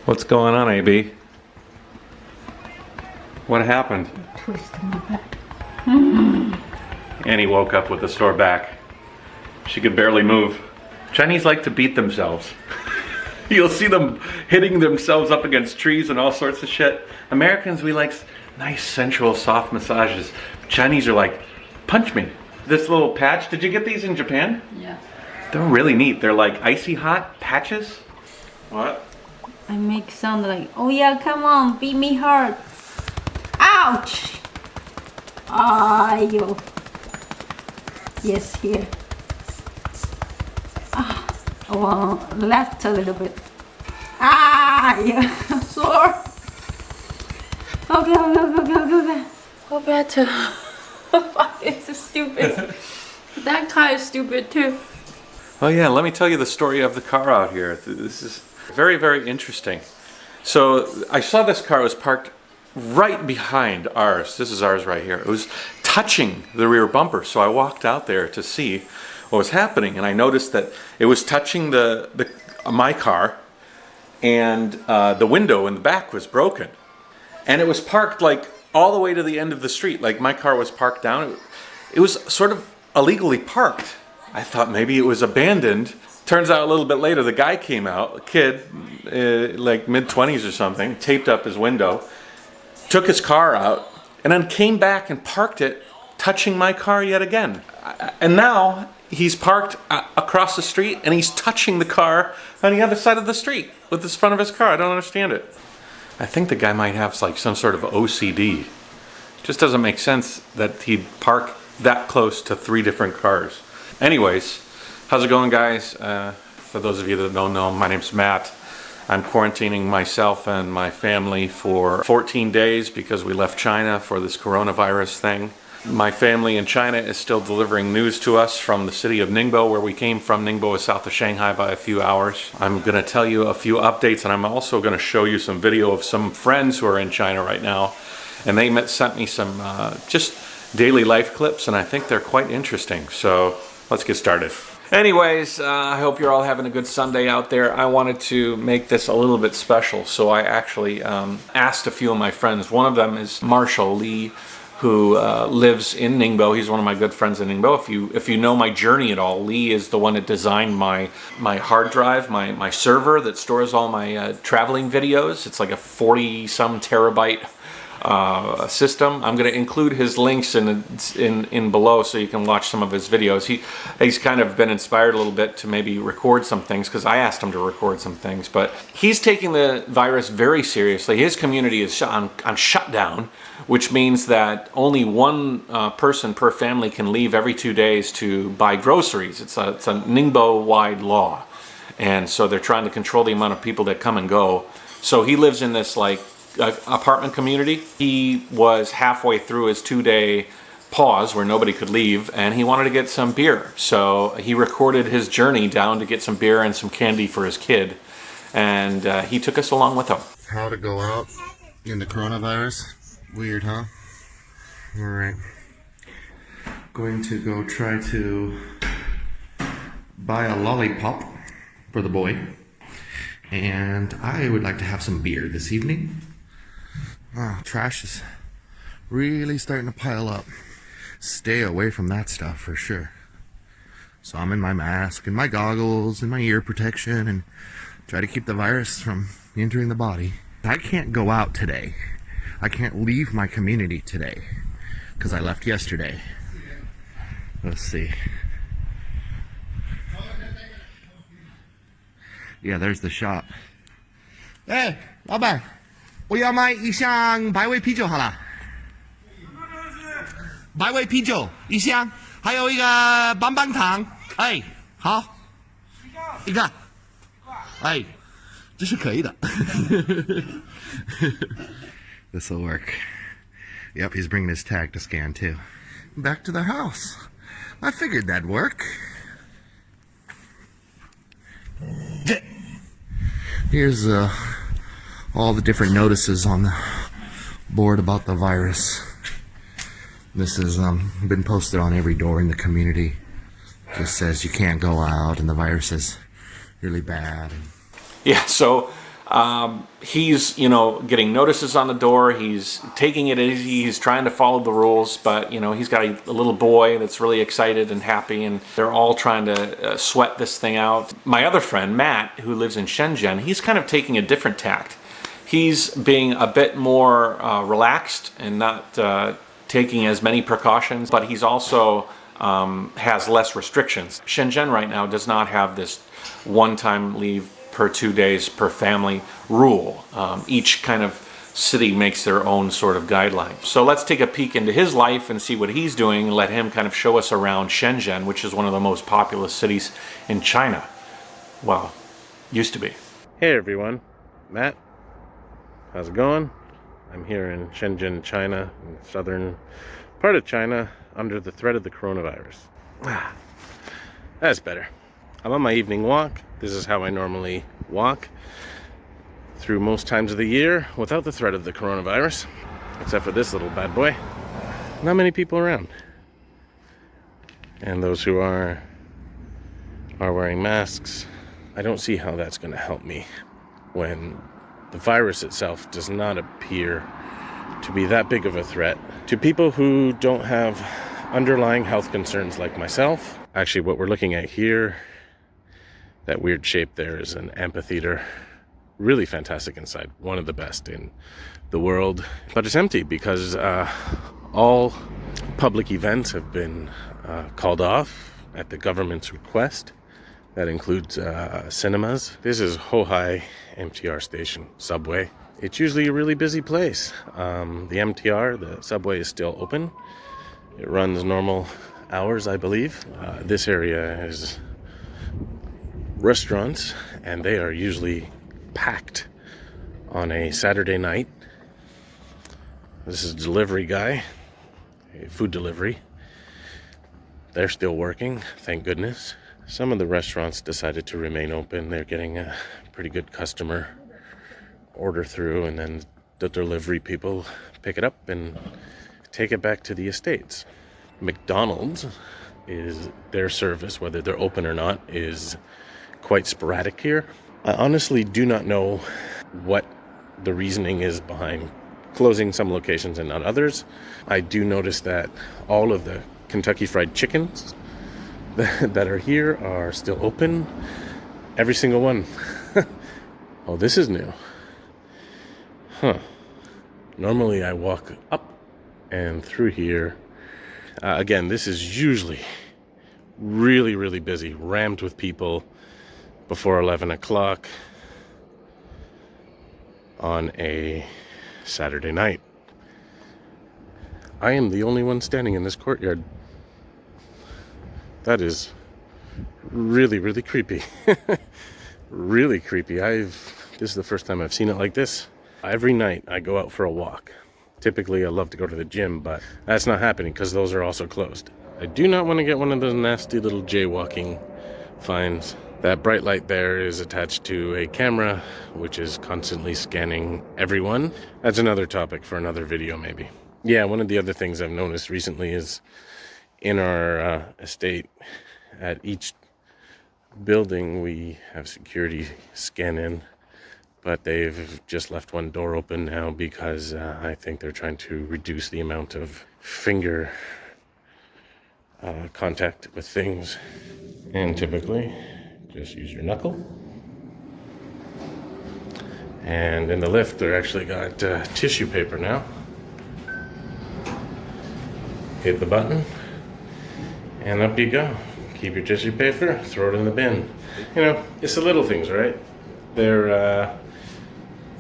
What's going on, AB? What happened? Twisted my back. Annie woke up with a sore back. She could barely move. Chinese like to beat themselves. You'll see them hitting themselves up against trees and all sorts of shit. Americans, we like nice, sensual, soft massages. Chinese are like, punch me. This little patch, did you get these in Japan? Yeah. They're really neat. They're like icy hot patches. What? I make sound like, oh yeah, come on, beat me hard. Ouch! Yo. Yes, here. Well, left a little bit. Yeah, I'm sore. Okay. Go back to. Fuck, it's stupid. That car is stupid too. Oh yeah, let me tell you the story of the car out here. This is very, very interesting. So I saw this car was parked right behind ours. This is ours right here. It was touching the rear bumper. So I walked out there to see what was happening, and I noticed that it was touching my car, and the window in the back was broken. And it was parked like all the way to the end of the street. Like my car was parked down. It was sort of illegally parked. I thought maybe it was abandoned. Turns out a little bit later, the guy came out, a kid, like mid-20s or something, taped up his window, took his car out, and then came back and parked it, touching my car yet again. And now he's parked across the street, and he's touching the car on the other side of the street with the front of his car. I don't understand it. I think the guy might have like some sort of OCD. It just doesn't make sense that he'd park that close to 3 different cars. Anyways, how's it going, guys? For those of you that don't know, my name's Matt. I'm quarantining myself and my family for 14 days because we left China for this coronavirus thing. My family in China is still delivering news to us from the city of Ningbo, where we came from. Ningbo is south of Shanghai by a few hours. I'm going to tell you a few updates, and I'm also going to show you some video of some friends who are in China right now. And they sent me some just daily life clips, and I think they're quite interesting. So let's get started. Anyways, I hope you're all having a good Sunday out there. I wanted to make this a little bit special, so I actually asked a few of my friends. One of them is Marshall Lee, who lives in Ningbo. He's one of my good friends in Ningbo. If you know my journey at all, Lee is the one that designed my hard drive, my server that stores all my traveling videos. It's like a 40-some terabyte system. I'm going to include his links in below so you can watch some of his videos. He's kind of been inspired a little bit to maybe record some things because I asked him to record some things, but he's taking the virus very seriously. His community is on shutdown, which means that only one person per family can leave every 2 days to buy groceries. It's a Ningbo-wide law, and so they're trying to control the amount of people that come and go. So he lives in this like apartment community. He was halfway through his 2-day pause where nobody could leave, and he wanted to get some beer. So he recorded his journey down to get some beer and some candy for his kid, and he took us along with him. How to go out in the coronavirus. Weird, huh? Alright. Going to go try to buy a lollipop for the boy. And I would like to have some beer this evening. Trash is really starting to pile up. Stay away from that stuff for sure. So I'm in my mask and my goggles and my ear protection and try to keep the virus from entering the body. I can't go out today. I can't leave my community today because I left yesterday. Let's see. Yeah, there's the shop. Hey, 老板，我要买一箱白威啤酒好了。白威啤酒一箱，还有一个棒棒糖。哎，好，一个，哎，这是可以的。This will work. Yep, he's bringing his tag to scan too. Back to the house. I figured that'd work. Here's all the different notices on the board about the virus. This has been posted on every door in the community. Just says you can't go out and the virus is really bad. Yeah, so He's, getting notices on the door. He's taking it easy. He's trying to follow the rules, but, he's got a little boy that's really excited and happy, and they're all trying to sweat this thing out. My other friend, Matt, who lives in Shenzhen, he's kind of taking a different tact. He's being a bit more relaxed and not taking as many precautions, but he's also has less restrictions. Shenzhen right now does not have this one-time leave per 2 days per family rule. Each kind of city makes their own sort of guideline. So let's take a peek into his life and see what he's doing and let him kind of show us around Shenzhen, which is one of the most populous cities in China. Well, used to be. Hey everyone, Matt. How's it going? I'm here in Shenzhen, China, in the southern part of China, under the threat of the coronavirus. That's better. I'm on my evening walk. This is how I normally walk through most times of the year without the threat of the coronavirus, except for this little bad boy. Not many people around. And those who are wearing masks. I don't see how that's going to help me when the virus itself does not appear to be that big of a threat to people who don't have underlying health concerns like myself. Actually, what we're looking at here, that weird shape there, is an amphitheater. Really fantastic inside. One of the best in the world. But it's empty because all public events have been called off at the government's request. That includes cinemas. This is Hohai MTR station, subway. It's usually a really busy place. The MTR, the subway, is still open. It runs normal hours, I believe. This area is restaurants, and they are usually packed on a Saturday night. This is a delivery guy, a food delivery. They're still working, thank goodness. Some of the restaurants decided to remain open. They're getting a pretty good customer order through, and then the delivery people pick it up and take it back to the estates. McDonald's, is their service, whether they're open or not, is quite sporadic here. I honestly do not know what the reasoning is behind closing some locations and not others. I do notice that all of the Kentucky Fried Chickens that are here are still open. Every single one. Oh, this is new. Huh. Normally I walk up and through here. Again, this is usually really, really busy, rammed with people before 11 o'clock on a Saturday night. I am the only one standing in this courtyard. That is really, really creepy. Really creepy. This is the first time I've seen it like this. Every night I go out for a walk. Typically I love to go to the gym, but that's not happening because those are also closed. I do not want to get one of those nasty little jaywalking fines. That bright light there is attached to a camera, which is constantly scanning everyone. That's another topic for another video, maybe. Yeah, one of the other things I've noticed recently is in our estate, at each building we have security scan in, but they've just left one door open now because I think they're trying to reduce the amount of finger contact with things. And typically, just use your knuckle. And in the lift, they're actually got tissue paper now. Hit the button, and up you go. Keep your tissue paper, throw it in the bin. You know, it's the little things, right? They're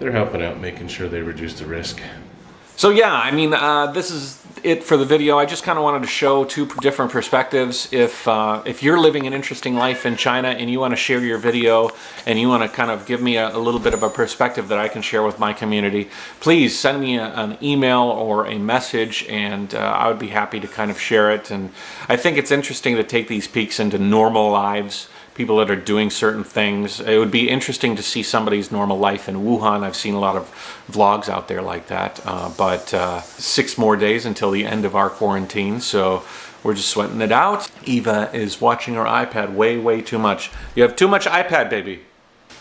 helping out, making sure they reduce the risk. So yeah, I mean, this is it for the video. I just kind of wanted to show two different perspectives. If you're living an interesting life in China and you want to share your video and you want to kind of give me a little bit of a perspective that I can share with my community, please send me an email or a message, and I would be happy to kind of share it. And I think it's interesting to take these peeks into normal lives, people that are doing certain things. It would be interesting to see somebody's normal life in Wuhan. I've seen a lot of vlogs out there like that, but 6 more days until the end of our quarantine, so we're just sweating it out. Eva is watching her iPad way too much. You have too much iPad, baby.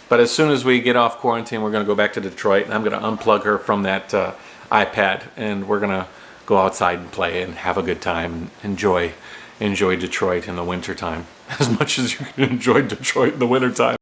But as soon as we get off quarantine, we're going to go back to Detroit, and I'm going to unplug her from that iPad, and we're going to go outside and play and have a good time, and enjoy Detroit in the wintertime as much as you can enjoy Detroit in the wintertime.